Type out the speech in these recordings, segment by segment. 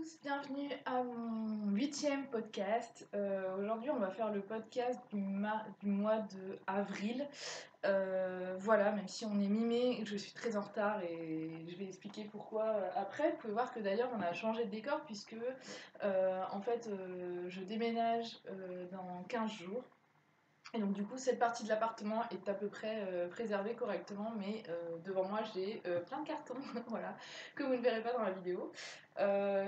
tous, bienvenue à mon 8e podcast. Aujourd'hui, on va faire le podcast du mois de avril. Voilà, même si on est mi-mai, je suis très en retard et je vais expliquer pourquoi après. Vous pouvez voir que d'ailleurs, on a changé de décor puisque je déménage dans 15 jours. Et donc du coup, cette partie de l'appartement est à peu près préservée correctement, mais devant moi, j'ai plein de cartons, voilà, que vous ne verrez pas dans la vidéo.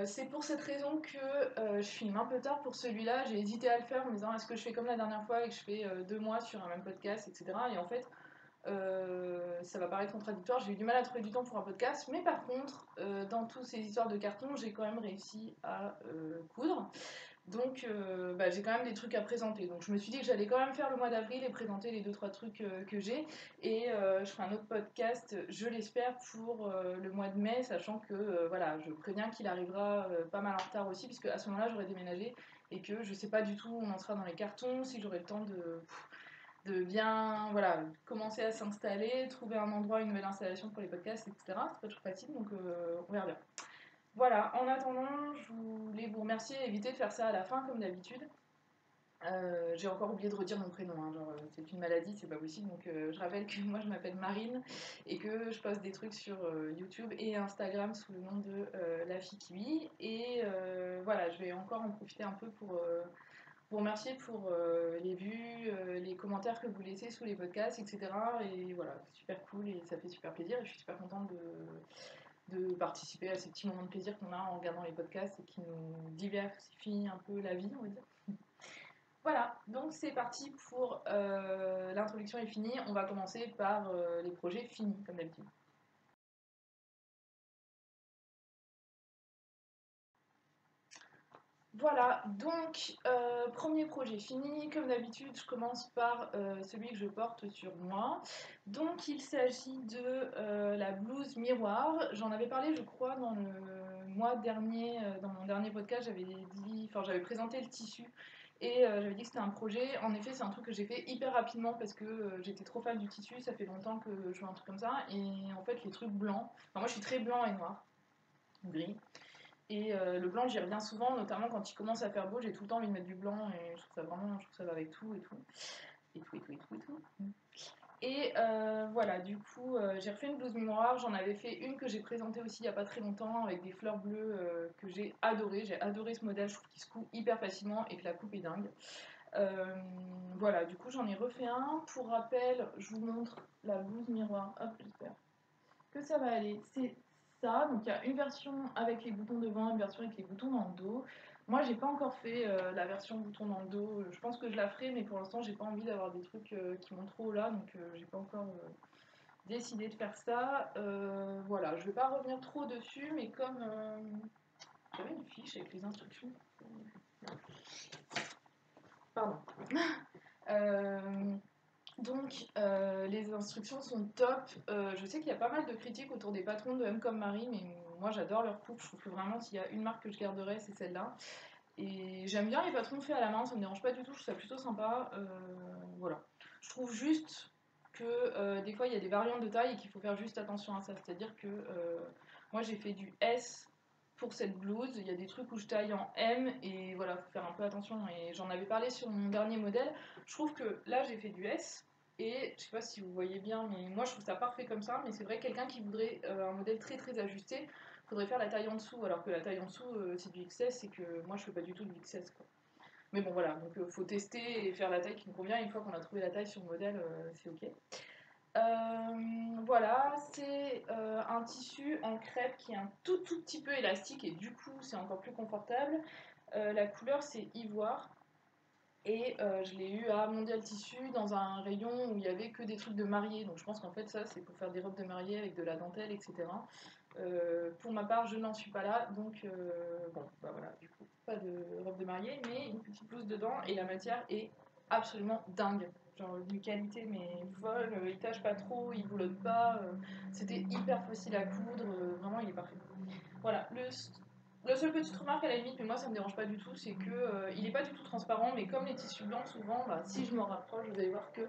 C'est pour cette raison que je filme un peu tard pour celui-là. J'ai hésité à le faire en me disant est-ce que je fais comme la dernière fois et que je fais 2 mois sur un même podcast, etc. Et en fait, ça va paraître contradictoire, j'ai eu du mal à trouver du temps pour un podcast, mais par contre, dans toutes ces histoires de cartons, j'ai quand même réussi à coudre. Donc j'ai quand même des trucs à présenter. Donc je me suis dit que j'allais quand même faire le mois d'avril et présenter les 2-3 trucs que j'ai. Et je ferai un autre podcast, je l'espère, pour le mois de mai, sachant que voilà, je préviens qu'il arrivera pas mal en retard aussi, puisque à ce moment-là j'aurai déménagé et que je sais pas du tout où on en sera dans les cartons, si j'aurai le temps de bien voilà, commencer à s'installer, trouver un endroit, une nouvelle installation pour les podcasts, etc. C'est pas toujours facile, donc on verra bien. Voilà, en attendant, je voulais vous remercier et éviter de faire ça à la fin comme d'habitude. J'ai encore oublié de redire mon prénom, hein, genre c'est une maladie, c'est pas possible. Donc je rappelle que moi je m'appelle Marine et que je poste des trucs sur YouTube et Instagram sous le nom de La Fille Kiwi. Et voilà, je vais encore en profiter un peu pour vous remercier pour les vues, les commentaires que vous laissez sous les podcasts, etc. Et voilà, c'est super cool et ça fait super plaisir. Et je suis super contente de participer à ces petits moments de plaisir qu'on a en regardant les podcasts et qui nous diversifient un peu la vie, on va dire. Voilà, donc c'est parti pour l'introduction est finie. On va commencer par les projets finis, comme d'habitude. Voilà, donc premier projet fini, comme d'habitude je commence par celui que je porte sur moi. Donc il s'agit de la blouse miroir. J'en avais parlé je crois dans le mois dernier, dans mon dernier podcast, j'avais présenté le tissu et j'avais dit que c'était un projet. En effet c'est un truc que j'ai fait hyper rapidement parce que j'étais trop fan du tissu, ça fait longtemps que je fais un truc comme ça. Et en fait les trucs blancs, enfin moi je suis très blanc et noir, gris. Et le blanc, j'y reviens souvent, notamment quand il commence à faire beau, j'ai tout le temps envie de mettre du blanc et je trouve que ça va avec tout et tout. Et tout, et tout, et tout, et tout. Et voilà, du coup, j'ai refait une blouse mémoire. J'en avais fait une que j'ai présentée aussi il n'y a pas très longtemps avec des fleurs bleues que j'ai adoré. J'ai adoré ce modèle, je trouve qu'il se coud hyper facilement et que la coupe est dingue. Voilà, du coup, j'en ai refait un. Pour rappel, je vous montre la blouse miroir. Hop, j'espère que ça va aller. C'est ça, donc il y a une version avec les boutons devant, une version avec les boutons dans le dos. Moi, j'ai pas encore fait la version bouton dans le dos. Je pense que je la ferai, mais pour l'instant, j'ai pas envie d'avoir des trucs qui montent trop là, donc j'ai pas encore décidé de faire ça. Voilà, je vais pas revenir trop dessus, mais comme j'avais une fiche avec les instructions. Pardon. Euh, Donc, les instructions sont top. Je sais qu'il y a pas mal de critiques autour des patrons de M comme Marie, mais moi j'adore leur coupe. Je trouve que vraiment, s'il y a une marque que je garderais, c'est celle-là. Et j'aime bien les patrons faits à la main, ça me dérange pas du tout, je trouve ça plutôt sympa. Voilà. Je trouve juste que des fois il y a des variantes de taille et qu'il faut faire juste attention à ça. C'est-à-dire que moi j'ai fait du S pour cette blouse, il y a des trucs où je taille en M et voilà, faut faire un peu attention. Et j'en avais parlé sur mon dernier modèle. Je trouve que là j'ai fait du S et je sais pas si vous voyez bien, mais moi je trouve ça parfait comme ça. Mais c'est vrai que quelqu'un qui voudrait un modèle très très ajusté, faudrait faire la taille en dessous, alors que la taille en dessous c'est du XS, c'est que moi je fais pas du tout du XS quoi. Mais bon voilà, donc faut tester et faire la taille qui nous convient. Une fois qu'on a trouvé la taille sur le modèle, c'est ok. Voilà, c'est un tissu en crêpe qui est un tout petit peu élastique et du coup c'est encore plus confortable. La couleur c'est ivoire. Et je l'ai eu à Mondial Tissu dans un rayon où il y avait que des trucs de mariée. Donc je pense qu'en fait ça c'est pour faire des robes de mariée avec de la dentelle, etc. Pour ma part je n'en suis pas là. Donc bon bah voilà, du coup pas de robe de mariée mais une petite blouse dedans et la matière est absolument dingue. Genre une qualité mais folle, il tâche pas trop, il boulotte pas. C'était hyper facile à coudre, vraiment il est parfait. Voilà, la seule petite remarque à la limite, mais moi ça me dérange pas du tout, c'est que il est pas du tout transparent, mais comme les tissus blancs, souvent, bah, si je m'en rapproche, vous allez voir que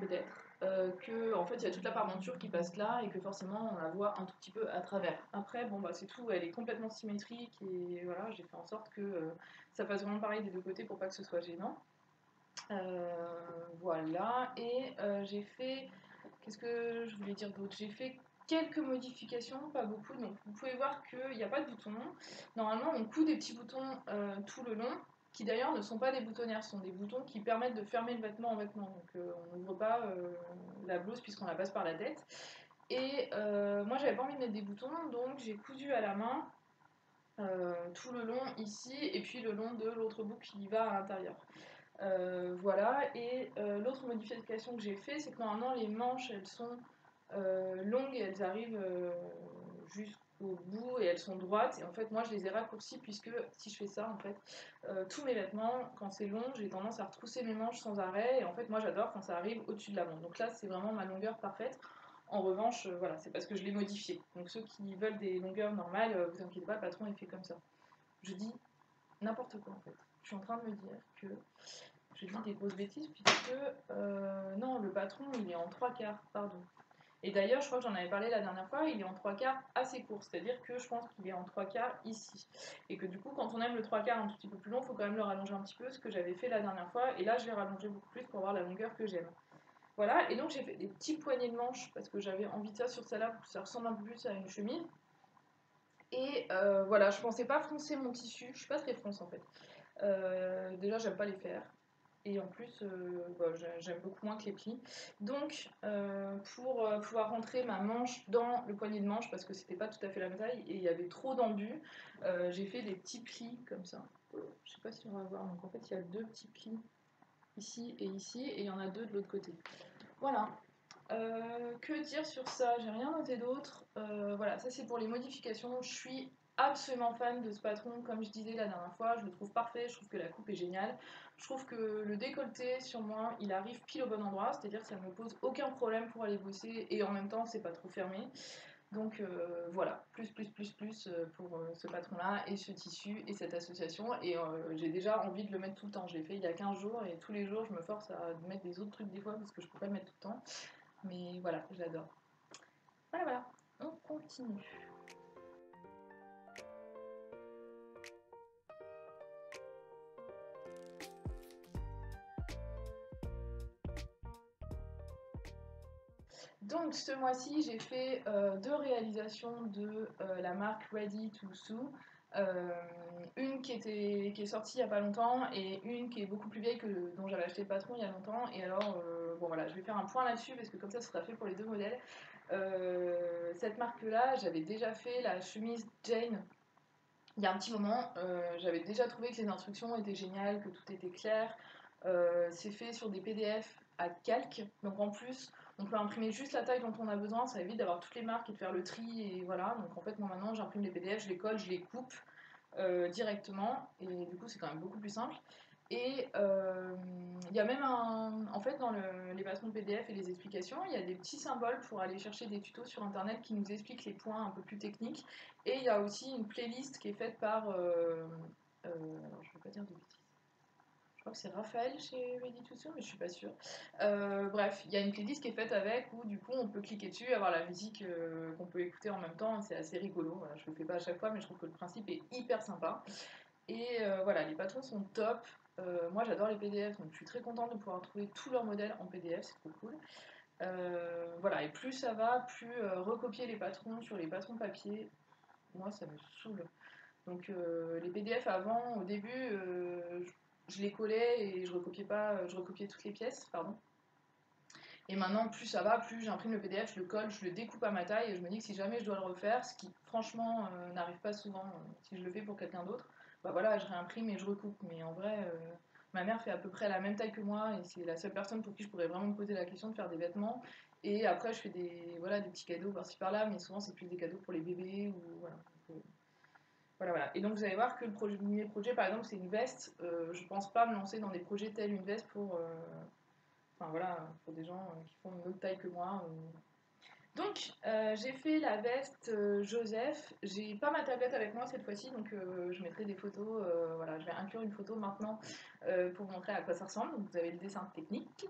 peut-être. que en fait il y a toute la parmenture qui passe là et que forcément on la voit un tout petit peu à travers. Après bon bah c'est tout, elle est complètement symétrique et voilà j'ai fait en sorte que ça passe vraiment pareil des deux côtés pour pas que ce soit gênant. Voilà et j'ai fait, qu'est-ce que je voulais dire d'autre, j'ai fait quelques modifications, pas beaucoup, donc vous pouvez voir qu'il n'y a pas de boutons. Normalement on coud des petits boutons tout le long, qui d'ailleurs ne sont pas des boutonnières, ce sont des boutons qui permettent de fermer le vêtement en vêtement, donc on n'ouvre pas la blouse puisqu'on la passe par la tête. Et moi j'avais pas envie de mettre des boutons, donc j'ai cousu à la main tout le long ici, et puis le long de l'autre bout qui va à l'intérieur. Voilà, et l'autre modification que j'ai fait, c'est que normalement les manches elles sont longues et elles arrivent jusqu'au bout et elles sont droites. Et en fait, moi je les ai raccourcies puisque si je fais ça, en fait, tous mes vêtements, quand c'est long, j'ai tendance à retrousser mes manches sans arrêt. Et en fait, moi j'adore quand ça arrive au-dessus de la montre. Donc là, c'est vraiment ma longueur parfaite. En revanche, voilà, c'est parce que je l'ai modifié. Donc ceux qui veulent des longueurs normales, vous inquiétez pas, le patron est fait comme ça. Je dis n'importe quoi en fait. Je suis en train de me dire que je dis des grosses bêtises puisque non, le patron il est en 3/4, pardon. Et d'ailleurs, je crois que j'en avais parlé la dernière fois, il est en 3/4 assez court, c'est-à-dire que je pense qu'il est en 3/4 ici. Et que du coup, quand on aime le 3/4 un tout petit peu plus long, il faut quand même le rallonger un petit peu, ce que j'avais fait la dernière fois, et là je l'ai rallongé beaucoup plus pour avoir la longueur que j'aime. Voilà, et donc j'ai fait des petits poignets de manches parce que j'avais envie de ça sur celle-là pour que ça ressemble un peu plus à une chemise. Et voilà, je pensais pas froncer mon tissu, je suis pas très fronce en fait. Déjà, j'aime pas les faire. Et en plus, bah, j'aime beaucoup moins que les plis. Donc, pour pouvoir rentrer ma manche dans le poignet de manche, parce que c'était pas tout à fait la même taille et il y avait trop d'embus, j'ai fait des petits plis comme ça. Je sais pas si on va voir. Donc en fait, il y a deux petits plis ici et il y en a deux de l'autre côté. Voilà. Que dire sur ça? J'ai rien noté d'autre. Voilà, ça c'est pour les modifications. Je suis absolument fan de ce patron, comme je disais la dernière fois, je le trouve parfait, je trouve que la coupe est géniale. Je trouve que le décolleté sur moi, il arrive pile au bon endroit, c'est-à-dire que ça ne me pose aucun problème pour aller bosser et en même temps c'est pas trop fermé. Donc voilà, plus pour ce patron-là et ce tissu et cette association. Et j'ai déjà envie de le mettre tout le temps. Je l'ai fait il y a 15 jours et tous les jours je me force à mettre des autres trucs des fois parce que je peux pas le mettre tout le temps. Mais voilà, j'adore. Voilà, voilà, on continue. Donc ce mois-ci, j'ai fait deux réalisations de la marque Ready to Sew. Une qui est sortie il n'y a pas longtemps et une qui est beaucoup plus vieille que dont j'avais acheté le patron il y a longtemps. Et alors, bon voilà, je vais faire un point là-dessus parce que comme ça sera fait pour les deux modèles. Cette marque-là, j'avais déjà fait la chemise Jane il y a un petit moment. J'avais déjà trouvé que les instructions étaient géniales, que tout était clair. C'est fait sur des PDF à calque, donc en plus on peut imprimer juste la taille dont on a besoin, ça évite d'avoir toutes les marques et de faire le tri et voilà. Donc en fait moi maintenant j'imprime les PDF, je les colle, je les coupe directement et du coup c'est quand même beaucoup plus simple. Et il y a même en fait dans les patrons PDF et les explications, il y a des petits symboles pour aller chercher des tutos sur internet qui nous expliquent les points un peu plus techniques. Et il y a aussi une playlist qui est faite par, alors je ne veux pas dire de bêtises. Je crois que c'est Raphaël chez Ready to Sew, mais je suis pas sûre. Bref, il y a une playlist qui est faite avec où du coup on peut cliquer dessus, avoir la musique qu'on peut écouter en même temps. C'est assez rigolo. Voilà, je le fais pas à chaque fois, mais je trouve que le principe est hyper sympa. Et voilà, les patrons sont top. Moi j'adore les PDF, donc je suis très contente de pouvoir trouver tous leurs modèles en PDF, c'est trop cool. Voilà, et plus ça va, plus recopier les patrons sur les patrons papier, moi ça me saoule. Donc les PDF avant, au début, je les collais et je recopiais pas, je recopiais toutes les pièces, pardon. Et maintenant, plus ça va, plus j'imprime le PDF, je le colle, je le découpe à ma taille et je me dis que si jamais je dois le refaire, ce qui franchement n'arrive pas souvent, si je le fais pour quelqu'un d'autre, bah voilà, je réimprime et je recoupe. Mais en vrai, ma mère fait à peu près la même taille que moi et c'est la seule personne pour qui je pourrais vraiment me poser la question de faire des vêtements. Et après, je fais voilà, des petits cadeaux par-ci par-là, mais souvent c'est plus des cadeaux pour les bébés ou voilà. Voilà, voilà. Et donc vous allez voir que le premier projet, par exemple, c'est une veste. Je pense pas me lancer dans des projets tels une veste pour, enfin voilà, pour des gens qui font une autre taille que moi. Donc j'ai fait la veste Joseph. J'ai pas ma tablette avec moi cette fois-ci, donc je mettrai des photos. Voilà, je vais inclure une photo maintenant pour vous montrer à quoi ça ressemble. Donc vous avez le dessin technique.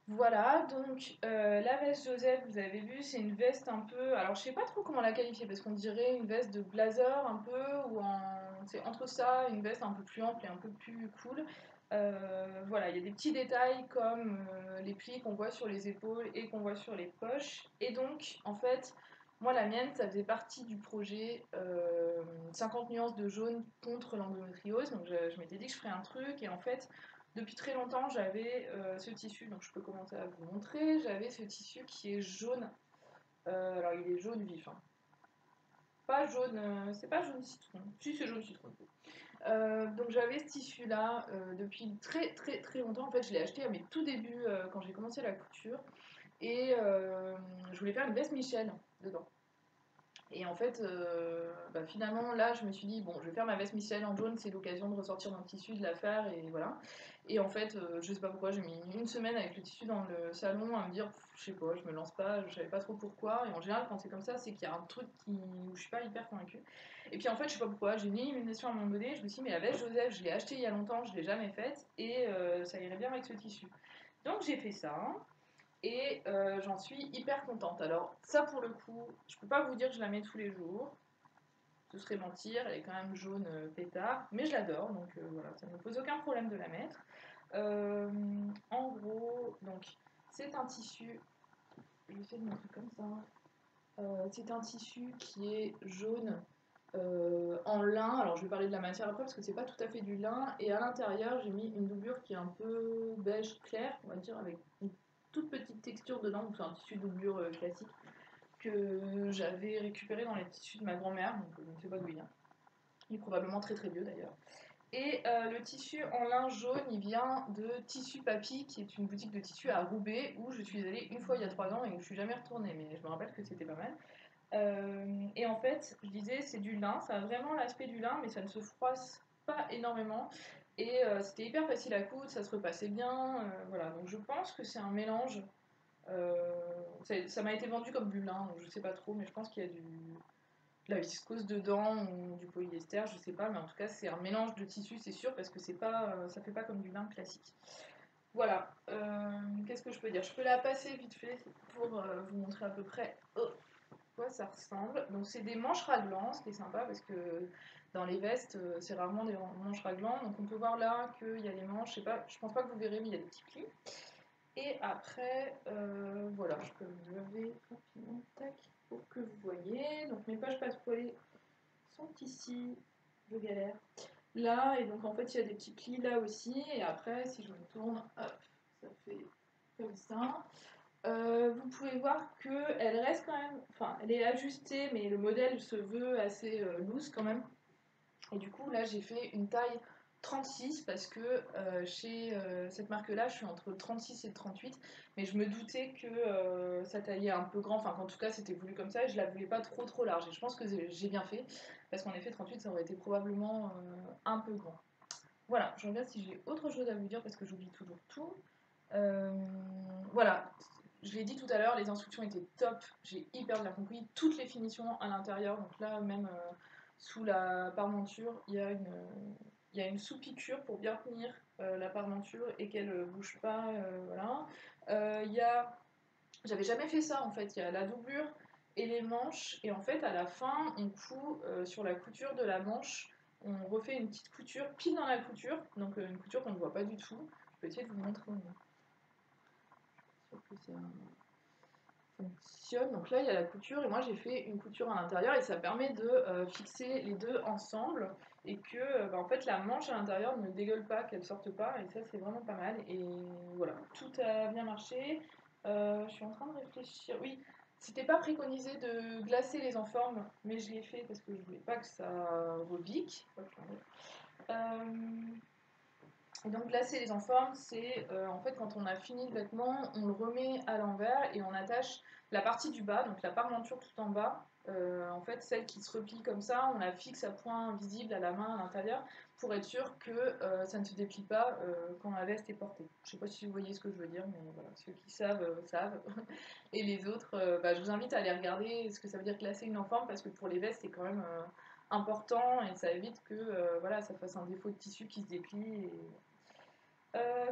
Voilà, donc la veste Joseph, vous avez vu, c'est une veste un peu. Alors je sais pas trop comment la qualifier parce qu'on dirait une veste de blazer un peu, ou en. C'est entre ça, une veste un peu plus ample et un peu plus cool. Voilà, il y a des petits détails comme les plis qu'on voit sur les épaules et qu'on voit sur les poches. Et donc, en fait, moi la mienne, ça faisait partie du projet 50 nuances de jaune contre l'endométriose. Donc je m'étais dit que je ferais un truc et en fait. Depuis très longtemps, j'avais ce tissu, donc je peux commencer à vous montrer. J'avais ce tissu qui est jaune. Alors il est jaune vif, hein. Pas jaune, c'est pas jaune citron. Si c'est jaune citron. Donc j'avais ce tissu là depuis très très très longtemps. En fait, je l'ai acheté à mes tout débuts quand j'ai commencé la couture. Et je voulais faire une veste Michel dedans. Et en fait, finalement, là, je me suis dit, bon, je vais faire ma veste Michel en jaune, c'est l'occasion de ressortir mon tissu, de la faire, et voilà. Et en fait, je sais pas pourquoi, j'ai mis une semaine avec le tissu dans le salon à me dire, je sais pas, je me lance pas, je savais pas trop pourquoi. Et en général, quand c'est comme ça, c'est qu'il y a un truc où je suis pas hyper convaincue. Et puis en fait, je sais pas pourquoi, j'ai mis une illumination à un moment donné, je me suis dit, mais la veste Joseph, je l'ai achetée il y a longtemps, je l'ai jamais faite, et ça irait bien avec ce tissu. Donc j'ai fait ça. Et j'en suis hyper contente. Alors ça pour le coup, je peux pas vous dire que je la mets tous les jours. Ce serait mentir, elle est quand même jaune pétard, mais je l'adore, donc voilà, ça ne me pose aucun problème de la mettre. En gros, donc c'est un tissu, je vais essayer de montrer comme ça. C'est un tissu qui est jaune en lin. Alors je vais parler de la matière après parce que c'est pas tout à fait du lin. Et à l'intérieur, j'ai mis une doublure qui est un peu beige clair, on va dire, avec une toute petite texture dedans. Donc c'est un tissu doublure classique que j'avais récupéré dans les tissus de ma grand-mère. Donc je ne sais pas d'où il vient. Il est probablement très très vieux d'ailleurs. Et le tissu en lin jaune, il vient de Tissu Papy, qui est une boutique de tissus à Roubaix, où je suis allée une fois il y a 3 ans et où je suis jamais retournée. Mais je me rappelle que c'était pas mal. Et en fait, je disais, c'est du lin, ça a vraiment l'aspect du lin, mais ça ne se froisse pas énormément. Et c'était hyper facile à coudre, ça se repassait bien. Voilà, donc je pense que c'est un mélange. Ça m'a été vendu comme du lin, donc je sais pas trop, mais je pense qu'il y a de la viscose dedans ou du polyester, je sais pas, mais en tout cas, c'est un mélange de tissus, c'est sûr, parce que c'est pas, ça fait pas comme du lin classique. Voilà, qu'est-ce que je peux dire? Je peux la passer vite fait pour vous montrer à peu près quoi ça ressemble. Donc c'est des manches raglants, ce qui est sympa parce que dans les vestes, c'est rarement des manches raglants. Donc on peut voir là qu'il y a les manches, je sais pas, je pense pas que vous verrez, mais il y a des petits plis. Et après, voilà, je peux vous lever rapidement, tac, pour que vous voyez. Donc mes pages passepoilées sont ici, je galère. Là, et donc en fait il y a des petits plis là aussi. Et après, si je me tourne, hop, ça fait comme ça. Vous pouvez voir qu'elle reste quand même, enfin elle est ajustée, mais le modèle se veut assez loose quand même. Et du coup là j'ai fait une taille 36 parce que chez cette marque-là je suis entre 36 et 38, mais je me doutais que ça taillait un peu grand, enfin qu'en tout cas c'était voulu comme ça et je la voulais pas trop trop large. Et je pense que j'ai bien fait parce qu'en effet 38 ça aurait été probablement un peu grand. Voilà, je regarde si j'ai autre chose à vous dire parce que j'oublie toujours tout. Euh, voilà, je l'ai dit tout à l'heure, les instructions étaient top, j'ai hyper bien compris toutes les finitions à l'intérieur. Donc là, même sous la parmenture, il y a une sous-piqûre pour bien tenir la parmenture et qu'elle ne bouge pas. Voilà. Il y a, j'avais jamais fait ça en fait, il y a la doublure et les manches. Et en fait, à la fin, on coud sur la couture de la manche. On refait une petite couture pile dans la couture, donc une couture qu'on ne voit pas du tout. Je peux essayer de vous montrer que ça fonctionne. Donc là, il y a la couture et moi j'ai fait une couture à l'intérieur et ça permet de fixer les deux ensemble et que en fait la manche à l'intérieur ne dégueule pas, qu'elle sorte pas et ça c'est vraiment pas mal. Et voilà, tout a bien marché. Je suis en train de réfléchir. Oui, c'était pas préconisé de glacer les enformes, mais je l'ai fait parce que je voulais pas que ça rebique. Et donc glacer les enformes, c'est en fait quand on a fini le vêtement, on le remet à l'envers et on attache la partie du bas, donc la parmenture tout en bas. En fait, celle qui se replie comme ça, on la fixe à point visible à la main à l'intérieur pour être sûr que ça ne se déplie pas quand la veste est portée. Je ne sais pas si vous voyez ce que je veux dire, mais voilà, ceux qui savent, savent. Et les autres, je vous invite à aller regarder ce que ça veut dire glacer une enforme parce que pour les vestes, c'est quand même important et ça évite que voilà, ça fasse un défaut de tissu qui se déplie.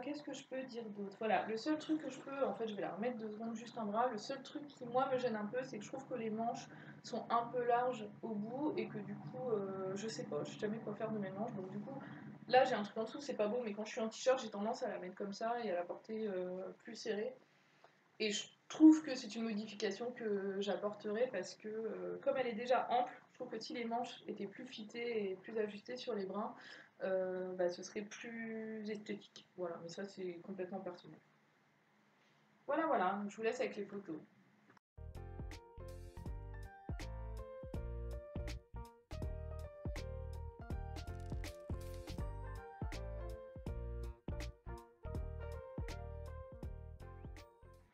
Qu'est-ce que je peux dire d'autre? Voilà, le seul truc que je peux, en fait, je vais la remettre 2 secondes juste un bras. Le seul truc qui, moi, me gêne un peu, c'est que je trouve que les manches sont un peu larges au bout et que du coup, je sais pas, je sais jamais quoi faire de mes manches. Donc du coup, là, j'ai un truc en dessous, c'est pas beau, mais quand je suis en t-shirt, j'ai tendance à la mettre comme ça et à la porter plus serrée. Et je trouve que c'est une modification que j'apporterai parce que, comme elle est déjà ample, je trouve que si les manches étaient plus fitées et plus ajustées sur les brins, bah, ce serait plus esthétique. Voilà, mais ça c'est complètement personnel. Voilà, voilà, je vous laisse avec les photos.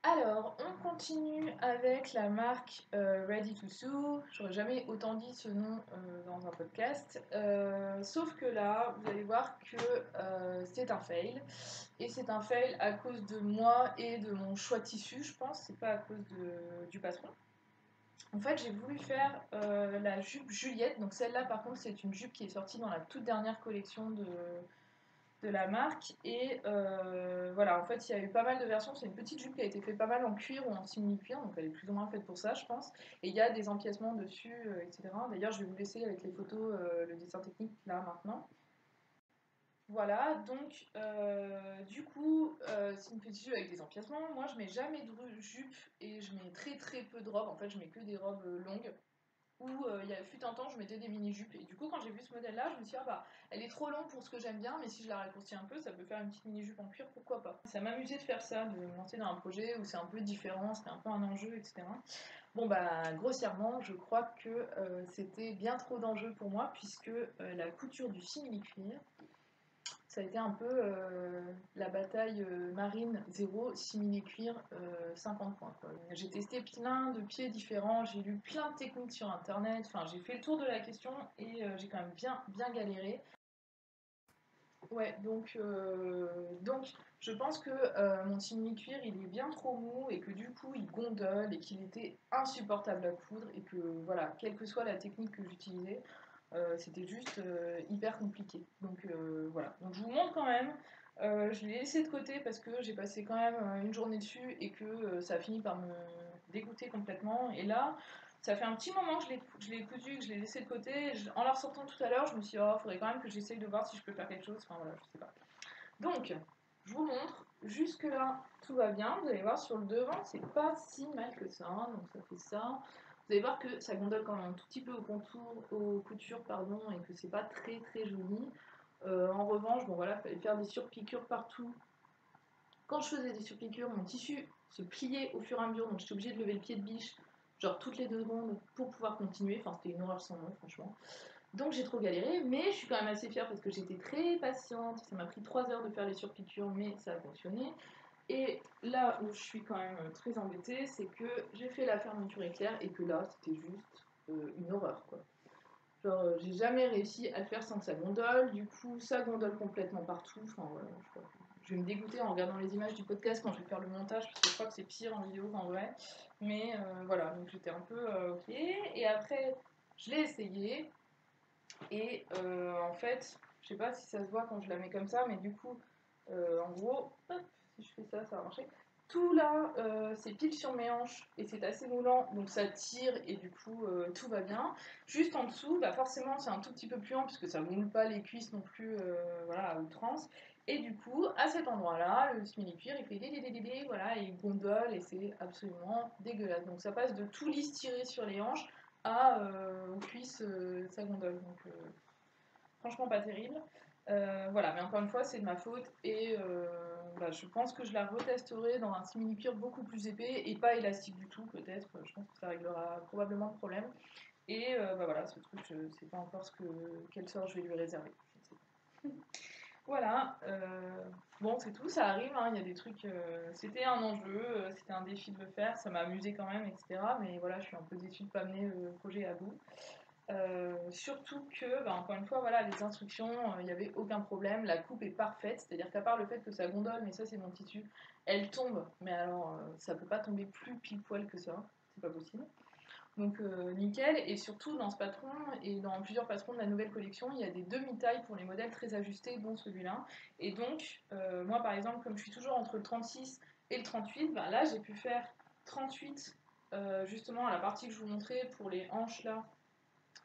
Alors, on continue avec la marque Ready to Sew. J'aurais jamais autant dit ce nom dans un podcast. Sauf que là, vous allez voir que c'est un fail. Et c'est un fail à cause de moi et de mon choix de tissu, je pense. C'est pas à cause du patron. En fait, j'ai voulu faire la jupe Juliette. Donc celle-là, par contre, c'est une jupe qui est sortie dans la toute dernière collection de la marque. Et voilà, en fait, il y a eu pas mal de versions. C'est une petite jupe qui a été faite pas mal en cuir ou en simili-cuir, donc elle est plus ou moins faite pour ça, je pense. Et il y a des empiècements dessus, etc. D'ailleurs, je vais vous laisser avec les photos le dessin technique là maintenant. Voilà, donc du coup, c'est une petite jupe avec des empiècements. Moi, je mets jamais de jupe et je mets très très peu de robes. En fait, je mets que des robes longues. Ou il y a fut un temps, je mettais des mini-jupes. Et du coup, quand j'ai vu ce modèle-là, je me suis dit, ah bah, elle est trop longue pour ce que j'aime bien, mais si je la raccourcis un peu, ça peut faire une petite mini-jupe en cuir, pourquoi pas. Ça m'amusait de faire ça, de me lancer dans un projet où c'est un peu différent, c'était un peu un enjeu, etc. Bon bah, grossièrement, je crois que c'était bien trop d'enjeux pour moi, puisque la couture du simili-cuir, ça a été un peu la bataille marine 0, simili-cuir 50 points. J'ai testé plein de pieds différents, j'ai lu plein de techniques sur internet, enfin j'ai fait le tour de la question et j'ai quand même bien galéré. Ouais, donc je pense que mon simili-cuir il est bien trop mou et que du coup il gondole et qu'il était insupportable à coudre et que voilà, quelle que soit la technique que j'utilisais, c'était juste hyper compliqué. Donc voilà, donc je vous montre quand même. Je l'ai laissé de côté parce que j'ai passé quand même une journée dessus et que ça a fini par me dégoûter complètement. Et là, ça fait un petit moment que je l'ai cousu, que je l'ai laissé de côté. En la ressortant tout à l'heure, je me suis dit, oh, faudrait quand même que j'essaye de voir si je peux faire quelque chose. Enfin voilà, je sais pas. Donc, je vous montre. Jusque-là, tout va bien. Vous allez voir sur le devant, c'est pas si mal que ça. Donc ça fait ça. Vous allez voir que ça gondole quand même un tout petit peu au contour, aux coutures, pardon, et que c'est pas très très joli. En revanche, bon voilà, il fallait faire des surpiqûres partout. Quand je faisais des surpiqûres, mon tissu se pliait au fur et à mesure, donc j'étais obligée de lever le pied de biche, genre toutes les 2 secondes, pour pouvoir continuer. Enfin, c'était une horreur sans nom, franchement. Donc j'ai trop galéré, mais je suis quand même assez fière parce que j'étais très patiente. Ça m'a pris 3 heures de faire les surpiqûres, mais ça a fonctionné. Et là où je suis quand même très embêtée, c'est que j'ai fait la fermeture éclair et que là, c'était juste une horreur, quoi. Genre, j'ai jamais réussi à le faire sans que ça gondole. Du coup, ça gondole complètement partout. Enfin, voilà, je vais me dégoûter en regardant les images du podcast quand je vais faire le montage, parce que je crois que c'est pire en vidéo qu'en vrai. Mais voilà, donc j'étais un peu ok. Et après, je l'ai essayé. Et en fait, je sais pas si ça se voit quand je la mets comme ça, mais du coup, en gros, hop, si je fais ça, ça va marcher. Tout là, c'est pile sur mes hanches et c'est assez moulant, donc ça tire et du coup tout va bien. Juste en dessous, bah forcément c'est un tout petit peu plus lent puisque ça ne moule pas les cuisses non plus voilà, à outrance. Et du coup, à cet endroit-là, le simili-cuir il fait des, voilà, et il gondole et c'est absolument dégueulasse. Donc ça passe de tout lisse tiré sur les hanches à aux cuisses, ça gondole. Donc franchement pas terrible. Voilà, mais encore une fois, c'est de ma faute et bah, je pense que je la retesterai dans un simili-cuir beaucoup plus épais et pas élastique du tout, peut-être. Je pense que ça réglera probablement le problème. Et bah voilà, ce truc, je sais pas encore quel sort je vais lui réserver. Je ne sais pas. Voilà, bon, c'est tout, ça arrive, hein, il y a des trucs. C'était un enjeu, c'était un défi de le faire, ça m'a amusé quand même, etc. Mais voilà, je suis un peu déçue de ne pas mener le projet à bout. Surtout que, bah, encore une fois, voilà, les instructions, il n'y avait aucun problème, la coupe est parfaite, c'est-à-dire qu'à part le fait que ça gondole, mais ça c'est mon tissu, elle tombe, mais alors ça peut pas tomber plus pile poil que ça, c'est pas possible. Donc nickel, et surtout dans ce patron et dans plusieurs patrons de la nouvelle collection, il y a des demi-tailles pour les modèles très ajustés, dont celui-là. Et donc, moi par exemple, comme je suis toujours entre le 36 et le 38, bah, là j'ai pu faire 38 justement à la partie que je vous montrais pour les hanches là,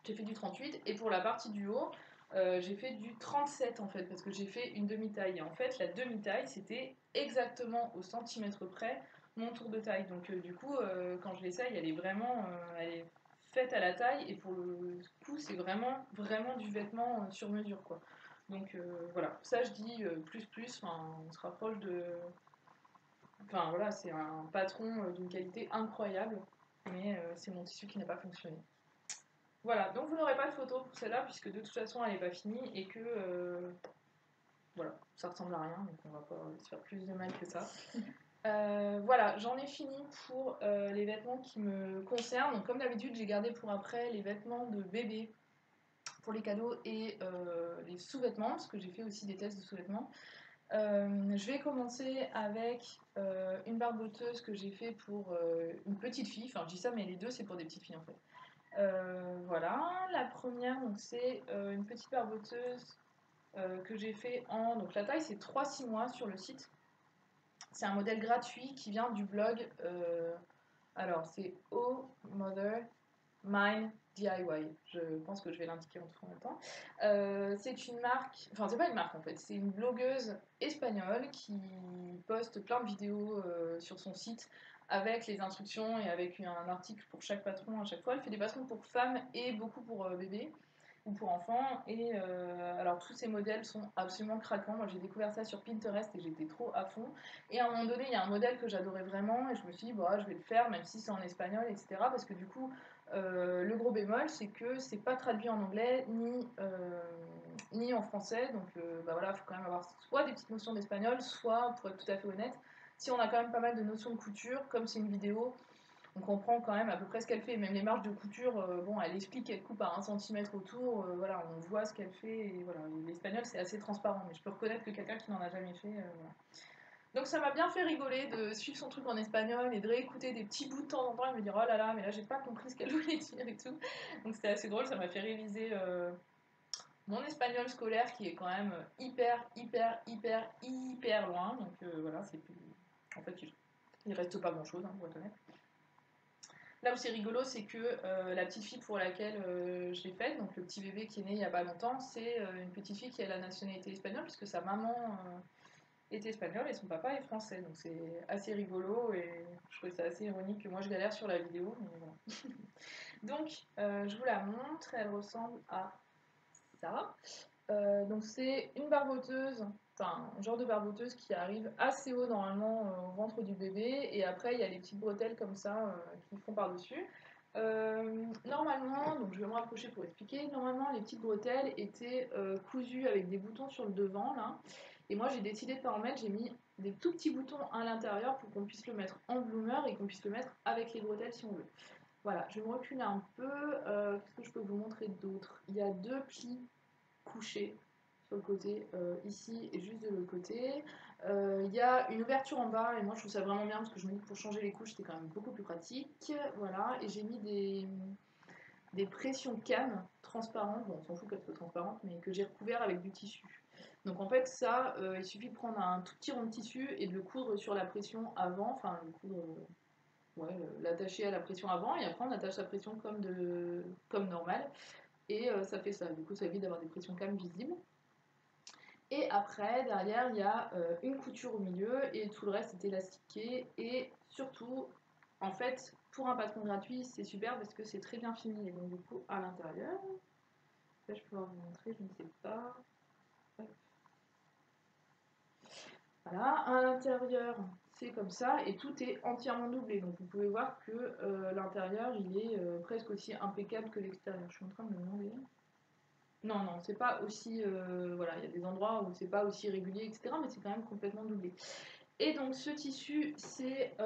j'ai fait du 38, et pour la partie du haut, j'ai fait du 37 en fait, parce que j'ai fait une demi-taille. Et en fait, la demi-taille, c'était exactement au centimètre près mon tour de taille. Donc du coup, quand je l'essaye, elle est vraiment elle est faite à la taille, et pour le coup, c'est vraiment, vraiment du vêtement sur mesure, quoi. Donc voilà, ça je dis plus, enfin, on se rapproche de... Enfin voilà, c'est un patron d'une qualité incroyable, mais c'est mon tissu qui n'a pas fonctionné. Voilà, donc vous n'aurez pas de photo pour celle-là, puisque de toute façon elle n'est pas finie, et que voilà, ça ressemble à rien, donc on va pas se faire plus de mal que ça. Voilà, j'en ai fini pour les vêtements qui me concernent. Donc comme d'habitude, j'ai gardé pour après les vêtements de bébé pour les cadeaux, et les sous-vêtements, parce que j'ai fait aussi des tests de sous-vêtements. Je vais commencer avec une barboteuse que j'ai fait pour une petite fille. Enfin, je dis ça, mais les deux, c'est pour des petites filles en fait. Voilà, la première, donc c'est une petite barboteuse que j'ai fait en... Donc la taille c'est 3-6 mois sur le site. C'est un modèle gratuit qui vient du blog, alors c'est Oh Mother Mine DIY. Je pense que je vais l'indiquer en même temps. C'est une marque, enfin c'est pas une marque en fait, c'est une blogueuse espagnole qui poste plein de vidéos sur son site avec les instructions et avec un article pour chaque patron à chaque fois. Elle fait des patrons pour femmes et beaucoup pour bébés ou pour enfants. Et alors tous ces modèles sont absolument craquants. Moi j'ai découvert ça sur Pinterest et j'étais trop à fond. Et à un moment donné, il y a un modèle que j'adorais vraiment et je me suis dit, bah, je vais le faire même si c'est en espagnol, etc. Parce que du coup, le gros bémol, c'est que c'est pas traduit en anglais ni en français. Donc bah voilà, il faut quand même avoir soit des petites notions d'espagnol, soit, pour être tout à fait honnête, si on a quand même pas mal de notions de couture, comme c'est une vidéo, on comprend quand même à peu près ce qu'elle fait. Même les marges de couture, bon, elle explique qu'elle coupe à 1 cm autour, voilà, on voit ce qu'elle fait. Et voilà, l'espagnol c'est assez transparent, mais je peux reconnaître que quelqu'un qui n'en a jamais fait, voilà. Donc ça m'a bien fait rigoler de suivre son truc en espagnol et de réécouter des petits bouts de temps en temps et me dire oh là là, mais là j'ai pas compris ce qu'elle voulait dire et tout. Donc c'était assez drôle, ça m'a fait réviser mon espagnol scolaire qui est quand même hyper loin. Donc voilà, c'est plus... En fait, il reste pas grand chose, hein, pour être honnête. Là où c'est rigolo, c'est que la petite fille pour laquelle je l'ai faite, donc le petit bébé qui est né il y a pas longtemps, c'est une petite fille qui a la nationalité espagnole, puisque sa maman est espagnole et son papa est français. Donc c'est assez rigolo et je trouve ça assez ironique que moi je galère sur la vidéo. Mais voilà. Donc je vous la montre, elle ressemble à ça. Donc c'est une barboteuse, enfin un genre de barboteuse qui arrive assez haut normalement au ventre du bébé, et après il y a les petites bretelles comme ça qui font par-dessus. Normalement, donc je vais me rapprocher pour expliquer, normalement les petites bretelles étaient cousues avec des boutons sur le devant là, et moi j'ai décidé de pas en mettre, j'ai mis des tout petits boutons à l'intérieur pour qu'on puisse le mettre en bloomer et qu'on puisse le mettre avec les bretelles si on veut. Voilà, je vais me reculer un peu, qu'est-ce que je peux vous montrer d'autre? Il y a deux plis couché sur le côté, ici et juste de l'autre côté. Il y a une ouverture en bas et moi je trouve ça vraiment bien parce que je me dis que pour changer les couches c'est quand même beaucoup plus pratique. Voilà, et j'ai mis des pressions cannes transparentes, bon on s'en fout qu'elles soient transparentes, mais que j'ai recouvert avec du tissu. Donc en fait ça, il suffit de prendre un tout petit rond de tissu et de le coudre sur la pression avant, enfin le coudre, ouais, l'attacher à la pression avant, et après on attache la pression comme normal. Et ça fait ça, du coup ça évite d'avoir des pressions cannes visibles. Et après, derrière, il y a une couture au milieu et tout le reste est élastiqué. Et surtout, en fait, pour un patron gratuit, c'est super parce que c'est très bien fini. Et donc, du coup, à l'intérieur, là, je peux vous montrer, je ne sais pas. Voilà, à l'intérieur, c'est comme ça et tout est entièrement doublé. Donc, vous pouvez voir que l'intérieur, il est presque aussi impeccable que l'extérieur. Je suis en train de me demander. Non, non, c'est pas aussi. Voilà, il y a des endroits où c'est pas aussi régulier, etc. Mais c'est quand même complètement doublé. Et donc, ce tissu, c'est.